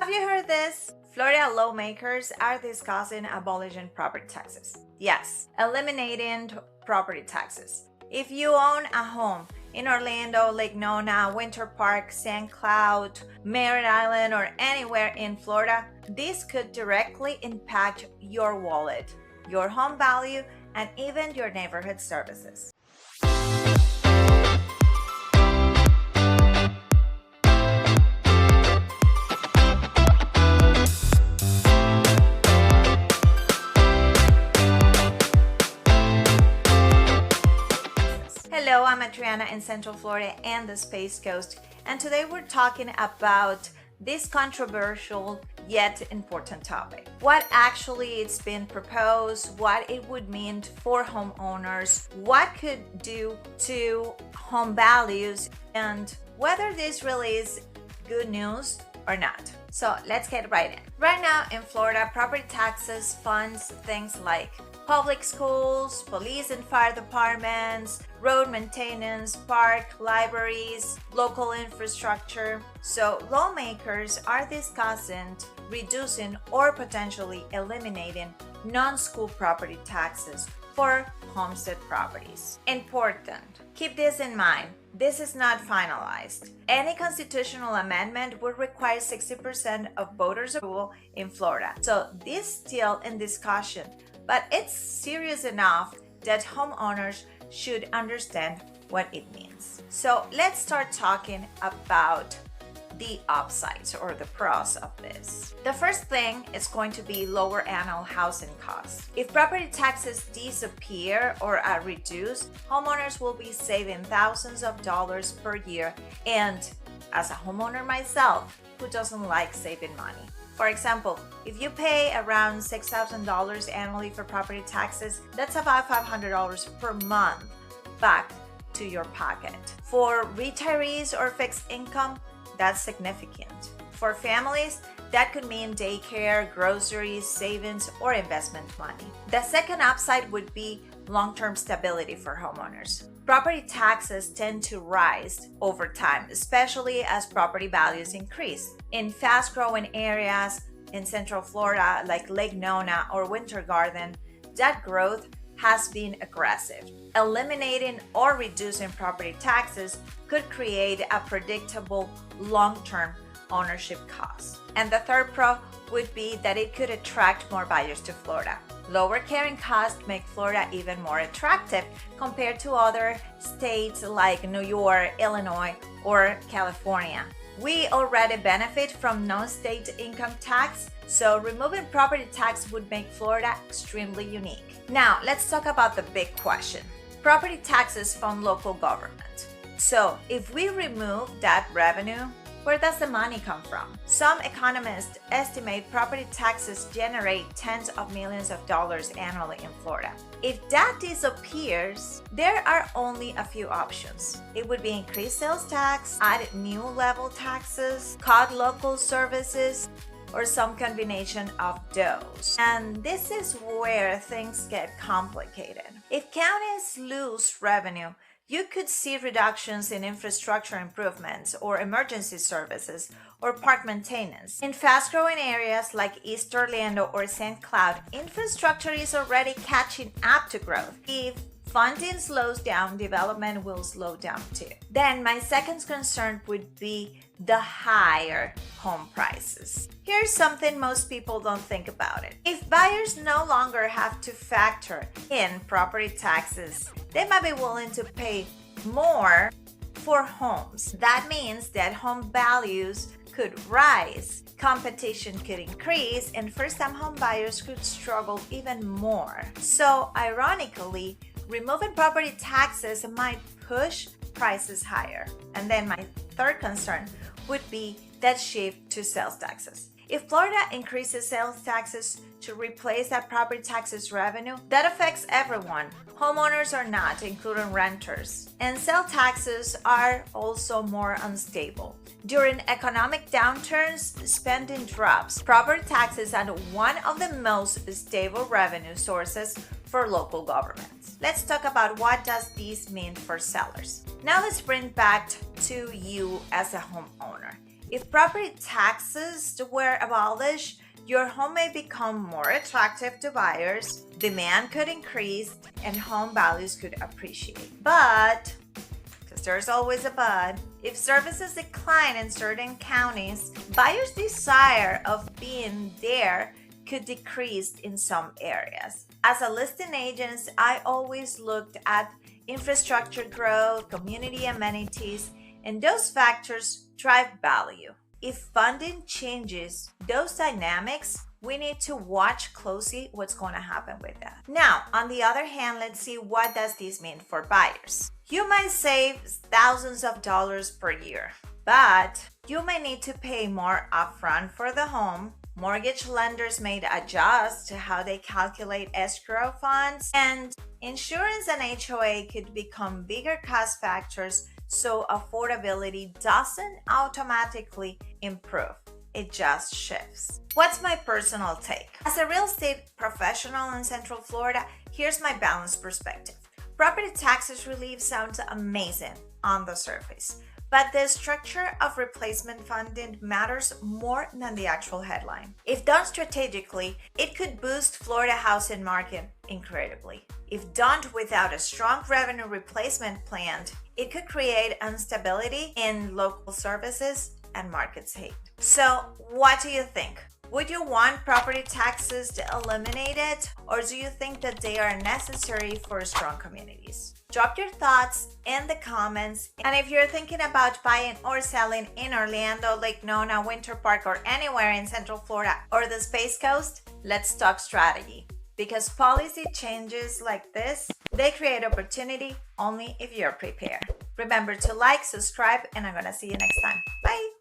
Have you heard this? Florida lawmakers are discussing abolishing property taxes. Yes, eliminating property taxes. If you own a home in Orlando, Lake Nona, Winter Park, St. Cloud, Merritt Island, or anywhere in Florida, this could directly impact your wallet, your home value, and even your neighborhood services. Hello, I'm Adriana in Central Florida and the Space Coast, and today we're talking about this controversial yet important topic. What actually it's been proposed, what it would mean for homeowners, what could do to home values, and whether this really is good news or not. So let's get right in. Right now in Florida, property taxes funds things like public schools, police and fire departments, road maintenance, park, libraries, local infrastructure. So lawmakers are discussing reducing or potentially eliminating non-school property taxes for homestead properties. Important. Keep this in mind. This is not finalized. Any constitutional amendment would require 60% of voters' approval in Florida. So this is still in discussion, but it's serious enough that homeowners should understand what it means. So let's start talking about the upsides or the pros of this. The first thing is going to be lower annual housing costs. If property taxes disappear or are reduced, homeowners will be saving thousands of dollars per year. And as a homeowner myself, who doesn't like saving money? For example, if you pay around $6,000 annually for property taxes, that's about $500 per month back to your pocket. For retirees or fixed income, that's significant. For families, that could mean daycare, groceries, savings, or investment money. The second upside would be long-term stability for homeowners. Property taxes tend to rise over time, especially as property values increase. In fast-growing areas in Central Florida, like Lake Nona or Winter Garden, that growth has been aggressive. Eliminating or reducing property taxes could create a predictable long-term ownership cost. And the third pro would be that it could attract more buyers to Florida. Lower carrying costs make Florida even more attractive compared to other states like New York, Illinois, or California. We already benefit from no-state income tax, so removing property tax would make Florida extremely unique. Now, let's talk about the big question. Property taxes from local government. So, if we remove that revenue, where does the money come from? Some economists estimate property taxes generate tens of millions of dollars annually in Florida. If that disappears, there are only a few options. It would be increased sales tax, add new level taxes, cut local services, or some combination of those. And this is where things get complicated. If counties lose revenue, you could see reductions in infrastructure improvements or emergency services or park maintenance. In fast-growing areas like East Orlando or St. Cloud, infrastructure is already catching up to growth. If funding slows down, development will slow down too. Then my second concern would be the higher home prices. Here's something most people don't think about it. If buyers no longer have to factor in property taxes, they might be willing to pay more for homes. That means that home values could rise, competition could increase, and first-time home buyers could struggle even more. So, ironically, removing property taxes might push prices higher. And then my third concern would be that shift to sales taxes. If Florida increases sales taxes to replace that property taxes revenue, that affects everyone, homeowners or not, including renters. And sales taxes are also more unstable. During economic downturns, spending drops. Property taxes are one of the most stable revenue sources for local governments. Let's talk about what does this mean for sellers. Now let's bring back to you as a homeowner. If property taxes were abolished, your home may become more attractive to buyers, demand could increase, and home values could appreciate. But, because there's always a but, if services decline in certain counties, buyers' desire of being there could decrease in some areas. As a listing agent, I always looked at infrastructure growth, community amenities, and those factors drive value. If funding changes those dynamics, we need to watch closely what's going to happen with that. Now, on the other hand, let's see what does this mean for buyers. You might save thousands of dollars per year, but you may need to pay more upfront for the home. Mortgage lenders may adjust to how they calculate escrow funds, and insurance and HOA could become bigger cost factors, so affordability doesn't automatically improve. It just shifts. What's my personal take? As a real estate professional in Central Florida, here's my balanced perspective. Property taxes relief sounds amazing on the surface, but the structure of replacement funding matters more than the actual headline. If done strategically, it could boost Florida housing market incredibly. If done without a strong revenue replacement plan, it could create instability in local services and markets hate. So what do you think? Would you want property taxes eliminated, or do you think that they are necessary for strong communities? Drop your thoughts in the comments. And if you're thinking about buying or selling in Orlando, Lake Nona, Winter Park, or anywhere in Central Florida or the Space Coast, let's talk strategy. Because policy changes like this, they create opportunity only if you're prepared. Remember to like, subscribe, and I'm gonna see you next time. Bye!